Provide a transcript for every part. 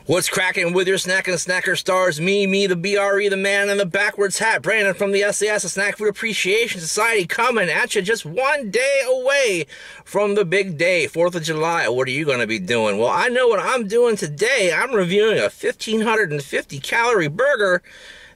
What's cracking with your snack and snacker stars? Me, the BRE, the man in the backwards hat, Brandon from the sAs, the Snack Food Appreciation Society, coming at you just one day away from the big day, 4th of July. What are you going to be doing? Well, I know what I'm doing today. I'm reviewing a 1,550 calorie burger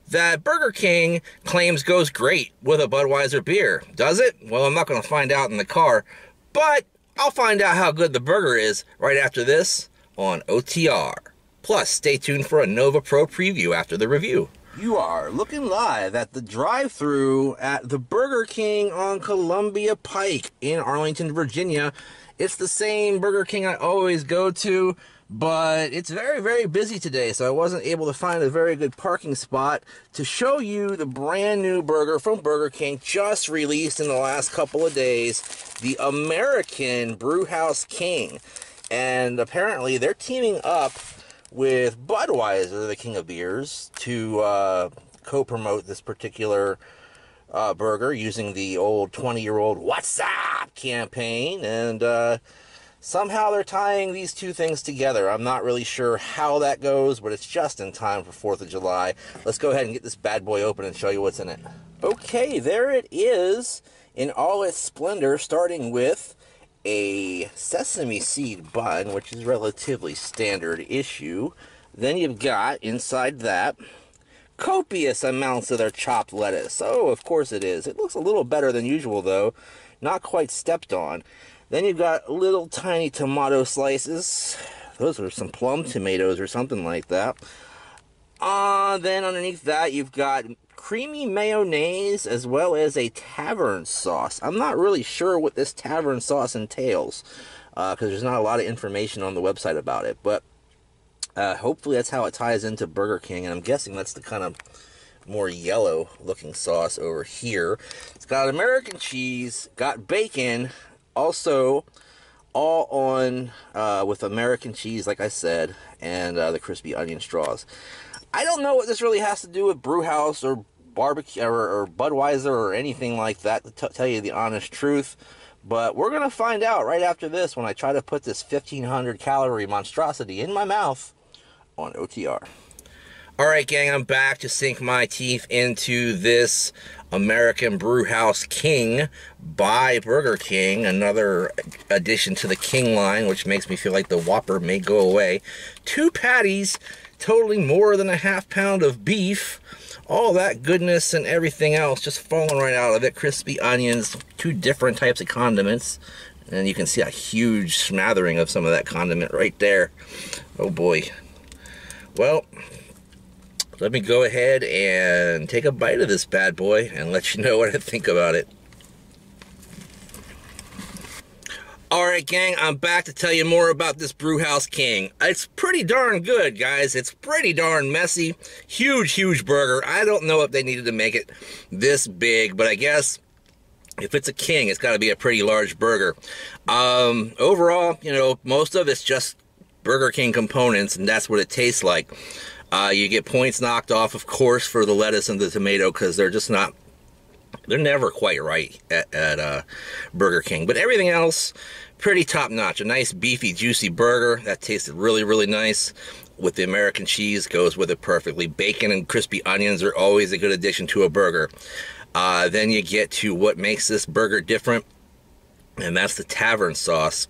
that Burger King claims goes great with a Budweiser beer. Does it? Well, I'm not going to find out in the car, but I'll find out how good the burger is right after this on OtR. Plus, stay tuned for a Nova Pro preview after the review. You are looking live at the drive-thru at the Burger King on Columbia Pike in Arlington, Virginia. It's the same Burger King I always go to, but it's very, very busy today, so I wasn't able to find a very good parking spot to show you the brand new burger from Burger King, just released in the last couple of days, the American Brewhouse King. And apparently they're teaming up with Budweiser, the king of beers, to co-promote this particular burger using the old 20-year-old What's Up campaign. And somehow they're tying these two things together. I'm not really sure how that goes, but it's just in time for 4th of July. Let's go ahead and get this bad boy open and show you what's in it. Okay, there it is in all its splendor, starting with a sesame seed bun, which is relatively standard issue. Then you've got inside that copious amounts of their chopped lettuce. Oh, of course it is. It looks a little better than usual though, not quite stepped on. Then you've got little tiny tomato slices. Those are some plum tomatoes or something like that. Then underneath that you've got creamy mayonnaise as well as a tavern sauce. I'm not really sure what this tavern sauce entails because there's not a lot of information on the website about it, but hopefully that's how it ties into Burger King, and I'm guessing that's the kind of more yellow looking sauce over here. It's got American cheese, got bacon, also all on with American cheese, like I said, and the crispy onion straws. I don't know what this really has to do with Brewhouse or barbecue or Budweiser or anything like that, to tell you the honest truth, but we're going to find out right after this when I try to put this 1,500 calorie monstrosity in my mouth on OtR. Alright gang, I'm back to sink my teeth into this American Brewhouse King by Burger King, another addition to the King line, which makes me feel like the Whopper may go away. 2 patties, totaling more than a ½ pound of beef. All that goodness and everything else just falling right out of it. Crispy onions, 2 different types of condiments. And you can see a huge smattering of some of that condiment right there. Oh boy. Well, let me go ahead and take a bite of this bad boy and let you know what I think about it. Alright gang, I'm back to tell you more about this Brewhouse King. It's pretty darn good, guys. It's pretty darn messy. Huge burger. I don't know if they needed to make it this big, but I guess if it's a king, it's got to be a pretty large burger. Overall, you know, most of it's just Burger King components, and that's what it tastes like. You get points knocked off, of course, for the lettuce and the tomato, because they're just not, they're never quite right at Burger King. But everything else, pretty top-notch. A nice, beefy, juicy burger. That tasted really, really nice. With the American cheese, goes with it perfectly. Bacon and crispy onions are always a good addition to a burger. Then you get to what makes this burger different, and that's the tavern sauce.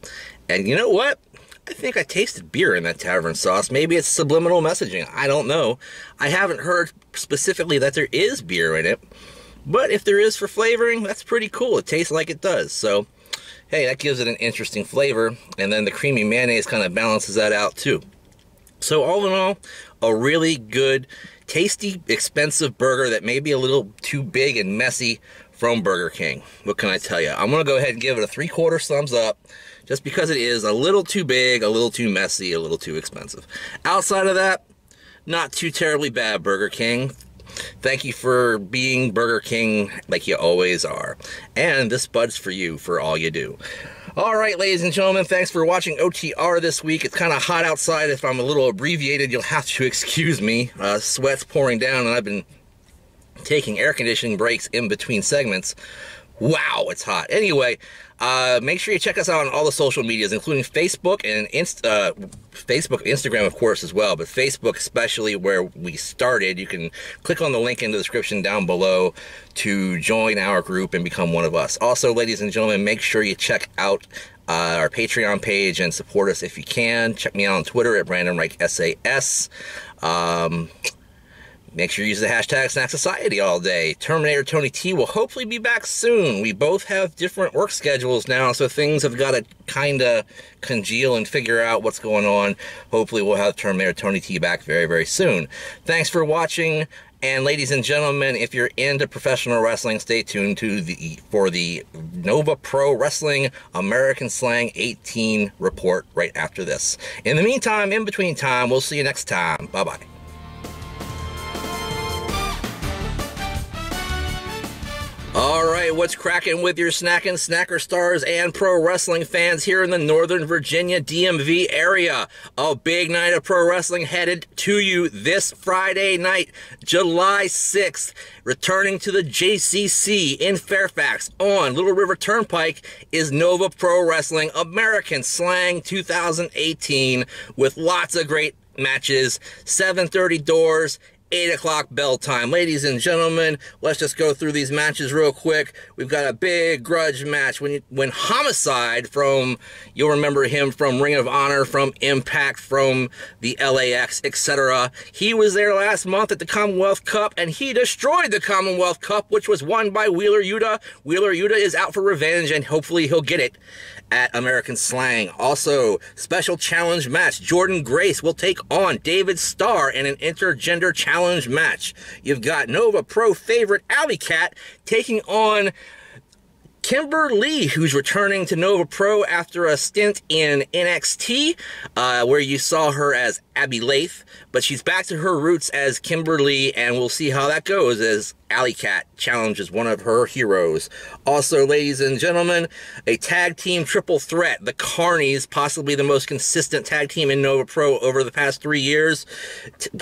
And you know what? I think I tasted beer in that tavern sauce. Maybe it's subliminal messaging. I don't know. I haven't heard specifically that there is beer in it. But if there is for flavoring, that's pretty cool. It tastes like it does. So, hey, that gives it an interesting flavor. And then the creamy mayonnaise kind of balances that out too. So all in all, a really good, tasty, expensive burger that may be a little too big and messy from Burger King. What can I tell you? I'm going to go ahead and give it a 3/4 thumbs up. Just because it is a little too big, a little too messy, a little too expensive. Outside of that, not too terribly bad, Burger King. Thank you for being Burger King like you always are. And this bud's for you for all you do. Alright, ladies and gentlemen, thanks for watching OtR this week. It's kind of hot outside. If I'm a little abbreviated, you'll have to excuse me. Sweat's pouring down, and I've been taking air conditioning breaks in between segments. Wow, it's hot. Anyway, make sure you check us out on all the social medias, including Facebook and Instagram, of course, as well. But Facebook, especially where we started, you can click on the link in the description down below to join our group and become one of us. Also, ladies and gentlemen, make sure you check out our Patreon page and support us if you can. Check me out on Twitter at Brandon Reich SAS. Make sure you use the hashtag Snack Society all day. Terminator Tony T will hopefully be back soon. We both have different work schedules now, so things have got to kind of congeal and figure out what's going on. Hopefully we'll have Terminator Tony T back very, very soon. Thanks for watching. And ladies and gentlemen, if you're into professional wrestling, stay tuned for the Nova Pro Wrestling American Slang 18 report right after this. In the meantime, in between time, we'll see you next time. Bye-bye. Alright, what's cracking with your snacking snacker stars and pro wrestling fans here in the Northern Virginia DMV area? A big night of pro wrestling headed to you this Friday night, July 6th. Returning to the JCC in Fairfax on Little River Turnpike is Nova Pro Wrestling American Slang 2018 with lots of great matches, 7:30 doors, 8 o'clock bell time. Ladies and gentlemen, let's just go through these matches real quick. We've got a big grudge match when Homicide you'll remember him from Ring of Honor, from Impact, from the LAX, etc. He was there last month at the Commonwealth Cup, and he destroyed the Commonwealth Cup, which was won by Wheeler Yuta. Wheeler Yuta is out for revenge, and hopefully he'll get it at American Slang. Also, special challenge match. Jordan Grace will take on David Starr in an intergender challenge match. You've got Nova Pro favorite Alley Cat taking on Kimber Lee, who's returning to Nova Pro after a stint in NXT, where you saw her as Abby Lath, but she's back to her roots as Kimber Lee, and we'll see how that goes as Alley Cat challenges one of her heroes. Also, ladies and gentlemen, a tag team triple threat. The Carnies, possibly the most consistent tag team in Nova Pro over the past 3 years,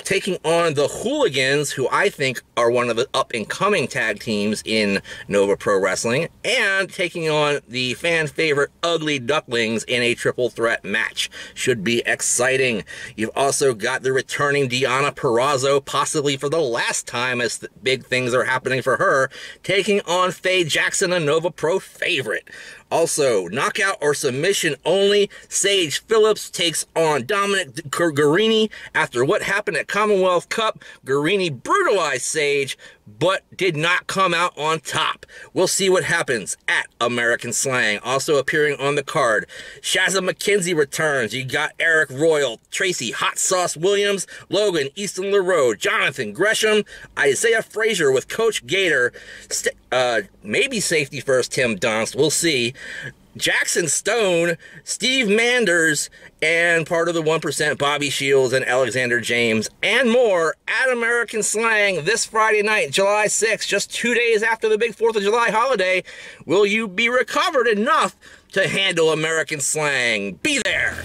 taking on the Hooligans, who I think are one of the up-and-coming tag teams in Nova Pro Wrestling, and taking on the fan favorite Ugly Ducklings in a triple threat match. Should be exciting. You've also got the returning Deonna Purrazzo, possibly for the last time as the big things are happening for her, taking on Faye Jackson, a Nova Pro favorite. Also, knockout or submission only, Sage Phillips takes on Dominic Guarini. After what happened at Commonwealth Cup, Guarini brutalized Sage, but did not come out on top. We'll see what happens at American Slang. Also appearing on the card, Shazza McKenzie returns. You got Eric Royal, Tracy Hot Sauce Williams, Logan Easton LaRoe, Jonathan Gresham, Isaiah Frazier with Coach Gator, maybe safety first Tim Dunst, we'll see, Jackson Stone, Steve Manders, and part of the 1%, Bobby Shields and Alexander James, and more at American Slang this Friday night, July 6th, just 2 days after the big 4th of July holiday. Will you be recovered enough to handle American Slang? Be there!